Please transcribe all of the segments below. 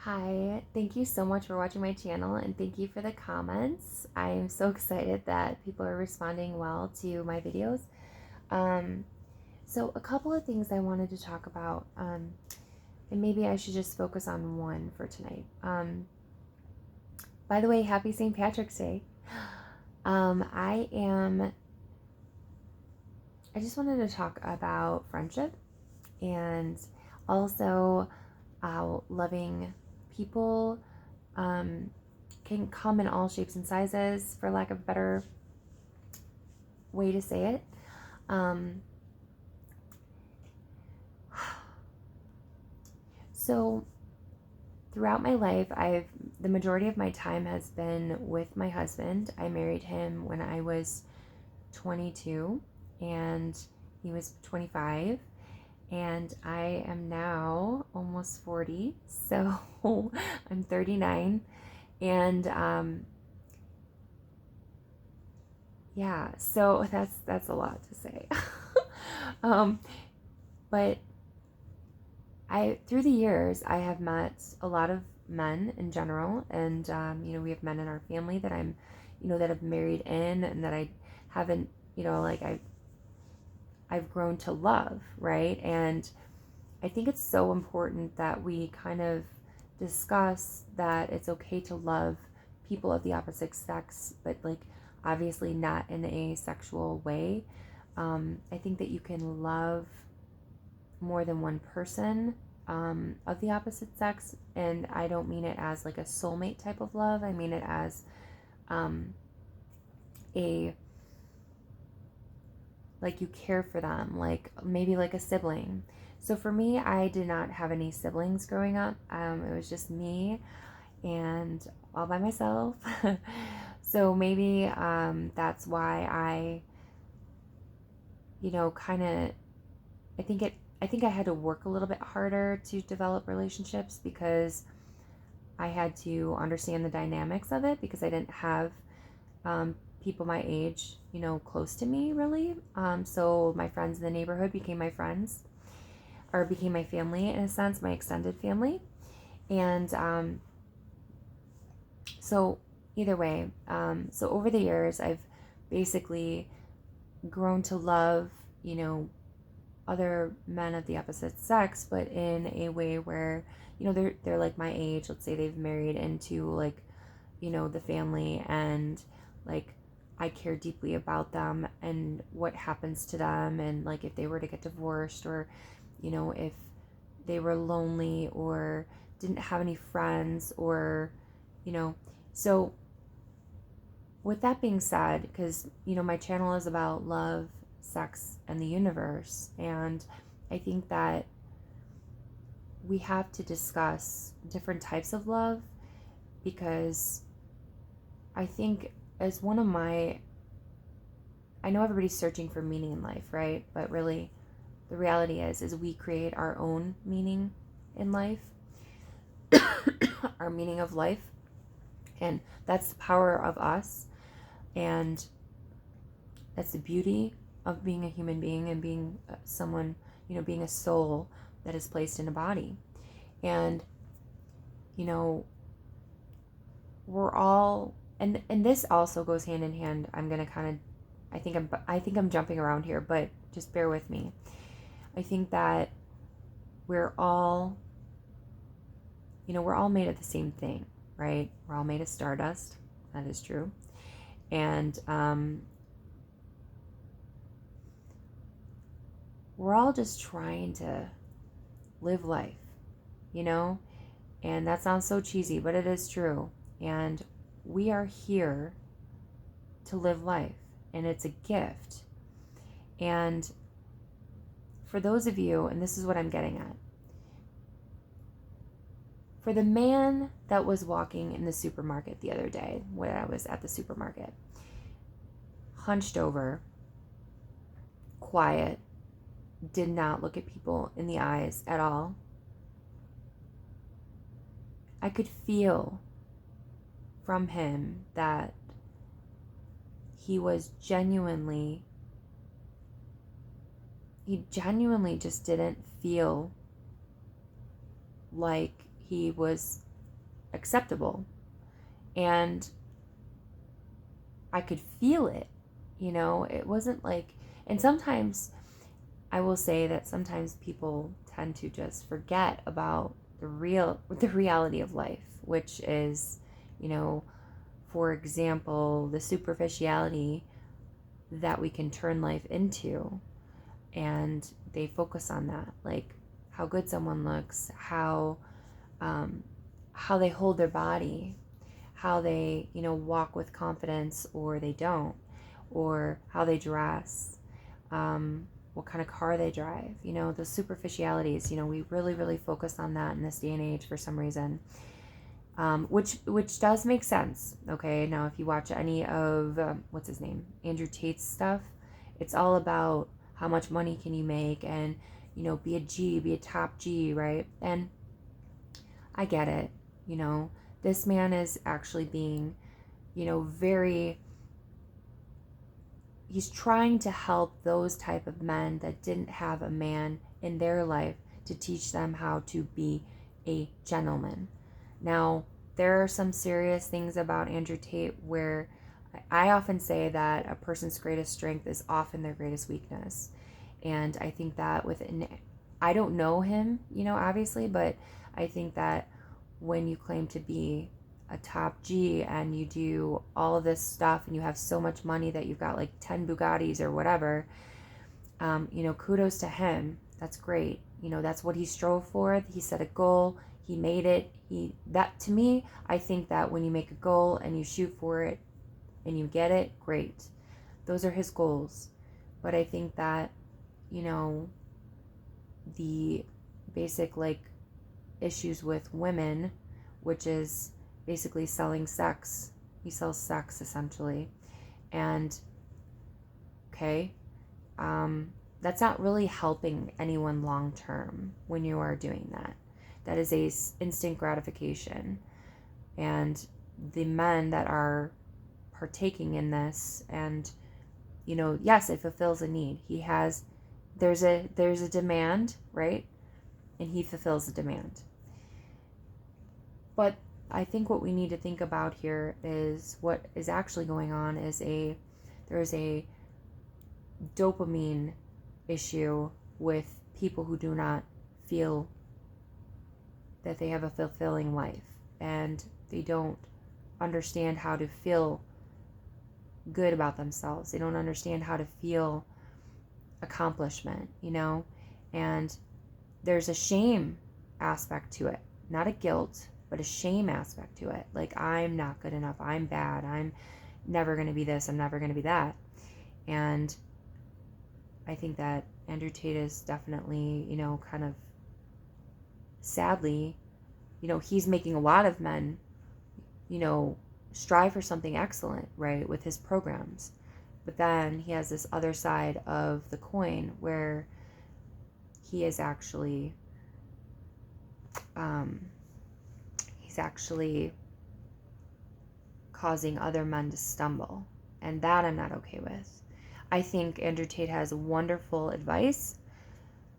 Hi, thank you so much for watching my channel and thank you for the comments. I am so excited that people are responding well to my videos. Um, so a couple of things I wanted to talk about, and maybe I should just focus on one for tonight. By the way, happy St. Patrick's Day. Um, I am, I just wanted to talk about friendship and also how loving people um, can come in all shapes and sizes, for lack of a better way to say it. Um, so throughout my life, the majority of my time has been with my husband. I married him when I was 22 and he was 25, and I am now almost 40, so I'm 39. And yeah, so that's a lot to say. um, but I through the years I have met a lot of men in general, and we have men in our family that that have married in, and that I haven't, like I've grown to love, right? And I think it's so important that we kind of discuss that it's okay to love people of the opposite sex, but like obviously not in a sexual way. I think that you can love more than one person of the opposite sex, and I don't mean it as like a soulmate type of love. I mean it as um, a like you care for them, like maybe like a sibling. So for me, I did not have any siblings growing up. It was just me and all by myself. So maybe that's why kind of, I think it, I think I had to work a little bit harder to develop relationships because I had to understand the dynamics of it because I didn't have people my age, close to me really. So my friends in the neighborhood became my friends, or became my family in a sense, my extended family. And so either way, so over the years, I've basically grown to love, other men of the opposite sex, but in a way where, they're like my age. Let's say they've married into like, the family, and like I care deeply about them and what happens to them, and like if they were to get divorced, or if they were lonely or didn't have any friends, or you know so with that being said, because my channel is about love, sex, and the universe, and I think that we have to discuss different types of love, because I think as one of my I know everybody's searching for meaning in life, right? But really the reality is we create our own meaning in life, our meaning of life, and that's the power of us, and that's the beauty of being a human being and being someone, being a soul that is placed in a body. And you know we're all, and this also goes hand in hand. I'm going to kind of, I think I'm jumping around here, but just bear with me. I think that we're all, we're all made of the same thing, right? We're all made of stardust. That is true. And we're all just trying to live life, you know? And that sounds so cheesy, but it is true. And we are here to live life, and it's a gift. And for those of you, and this is what I'm getting at, for the man that was walking in the supermarket the other day, when I was at the supermarket, hunched over, quiet, did not look at people in the eyes at all, I could feel from him that he genuinely just didn't feel like he was acceptable. And I could feel it, it wasn't like, and sometimes I will say that sometimes people tend to just forget about the reality of life, which is, for example, the superficiality that we can turn life into. And they focus on that, like how good someone looks, how they hold their body, how they, walk with confidence or they don't, or how they dress, what kind of car they drive, those superficialities, we really, really focus on that in this day and age for some reason, which does make sense. Okay, now if you watch any of, what's his name, Andrew Tate's stuff, it's all about how much money can you make and, be a top G, right? And I get it, this man is actually being, he's trying to help those type of men that didn't have a man in their life to teach them how to be a gentleman. Now, there are some serious things about Andrew Tate where I often say that a person's greatest strength is often their greatest weakness. And I think that I don't know him, obviously, but I think that when you claim to be a top G and you do all of this stuff and you have so much money that you've got like 10 Bugattis or whatever, kudos to him. That's great. That's what he strove for. He set a goal. He made it. That to me, I think that when you make a goal and you shoot for it and you get it, great. Those are his goals. But I think that, the basic like issues with women, which is basically selling sex. He sells sex essentially. And okay, that's not really helping anyone long term when you are doing that. That is a instant gratification. And the men that are partaking in this, and yes, it fulfills a need. There's a demand, right? And he fulfills the demand. But I think what we need to think about here is what is actually going on is there is a dopamine issue with people who do not feel that they have a fulfilling life, and they don't understand how to feel good about themselves. They don't understand how to feel accomplishment, and there's a shame aspect to it, not a guilt, but a shame aspect to it. Like, I'm not good enough, I'm bad, I'm never going to be this, I'm never going to be that. And I think that Andrew Tate is definitely, kind of sadly, he's making a lot of men, strive for something excellent, right, with his programs. But then he has this other side of the coin where he is actually, he's actually causing other men to stumble. And that I'm not okay with. I think Andrew Tate has wonderful advice,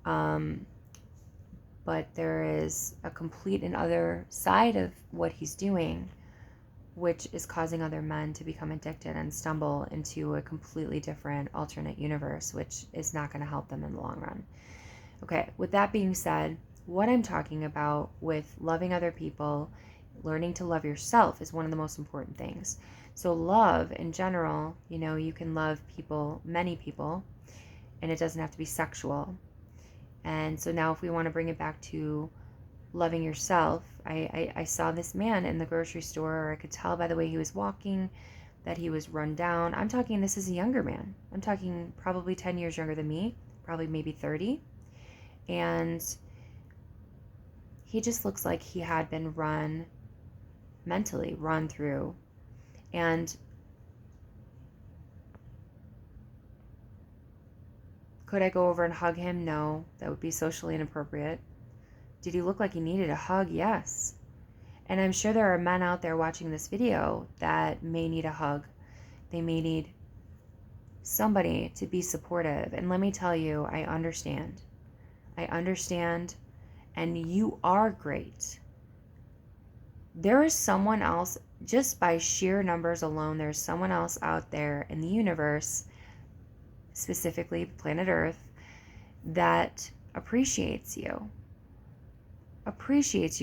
but there is a complete and other side of what he's doing, which is causing other men to become addicted and stumble into a completely different alternate universe, which is not going to help them in the long run. Okay, with that being said, what I'm talking about with loving other people, learning to love yourself is one of the most important things. So love in general, you can love people, many people, and it doesn't have to be sexual. And so now if we want to bring it back to loving yourself, I saw this man in the grocery store, or I could tell by the way he was walking that he was run down. I'm talking, this is a younger man. I'm talking probably 10 years younger than me, probably maybe 30. And he just looks like he had been run through. And could I go over and hug him? No, that would be socially inappropriate. Did he look like he needed a hug? Yes. And I'm sure there are men out there watching this video that may need a hug. They may need somebody to be supportive. And let me tell you, I understand. And you are great. there is someone else, just by sheer numbers alone, there's someone else out there in the universe, specifically planet Earth, that appreciates you,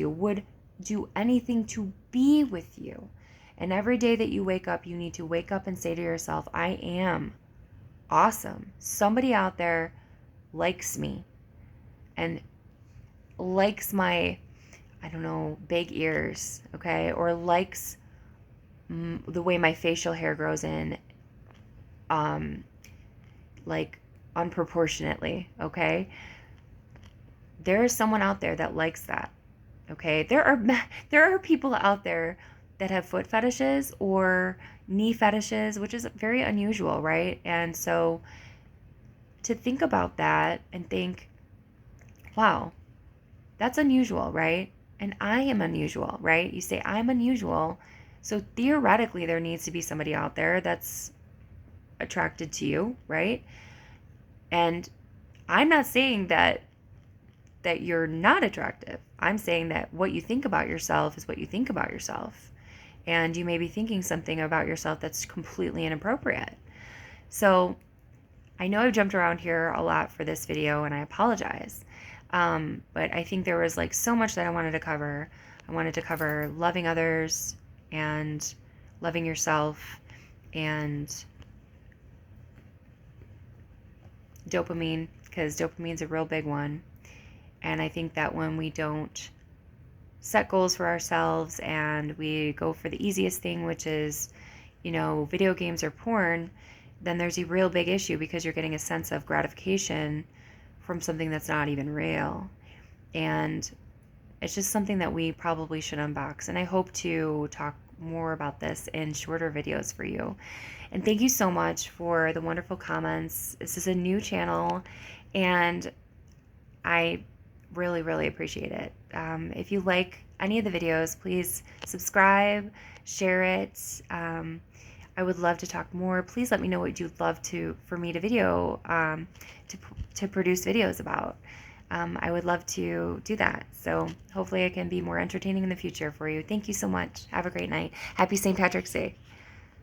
would do anything to be with you. And every day that you wake up, you need to wake up and say to yourself, I am awesome. Somebody out there likes me and likes my, I don't know, big ears, okay? Or likes the way my facial hair grows in, like unproportionately, okay? There is someone out there that likes that, okay? There are people out there that have foot fetishes or knee fetishes, which is very unusual, right? And so to think about that and think, wow, that's unusual, right? And I am unusual, right? You say I'm unusual, so theoretically there needs to be somebody out there that's attracted to you, right? And I'm not saying that you're not attractive. I'm saying that what you think about yourself is what you think about yourself. And you may be thinking something about yourself that's completely inappropriate. So I know I've jumped around here a lot for this video, and I apologize. But I think there was like so much that I wanted to cover. I wanted to cover loving others and loving yourself and dopamine, because dopamine's a real big one. And I think that when we don't set goals for ourselves and we go for the easiest thing, which is, video games or porn, then there's a real big issue, because you're getting a sense of gratification from something that's not even real. And it's just something that we probably should unbox. And I hope to talk more about this in shorter videos for you. And thank you so much for the wonderful comments. This is a new channel, and I really, really appreciate it. If you like any of the videos, please subscribe, share it. I would love to talk more. Please let me know what you'd love for me to produce videos about. I would love to do that. So hopefully I can be more entertaining in the future for you. Thank you so much. Have a great night. Happy St. Patrick's Day.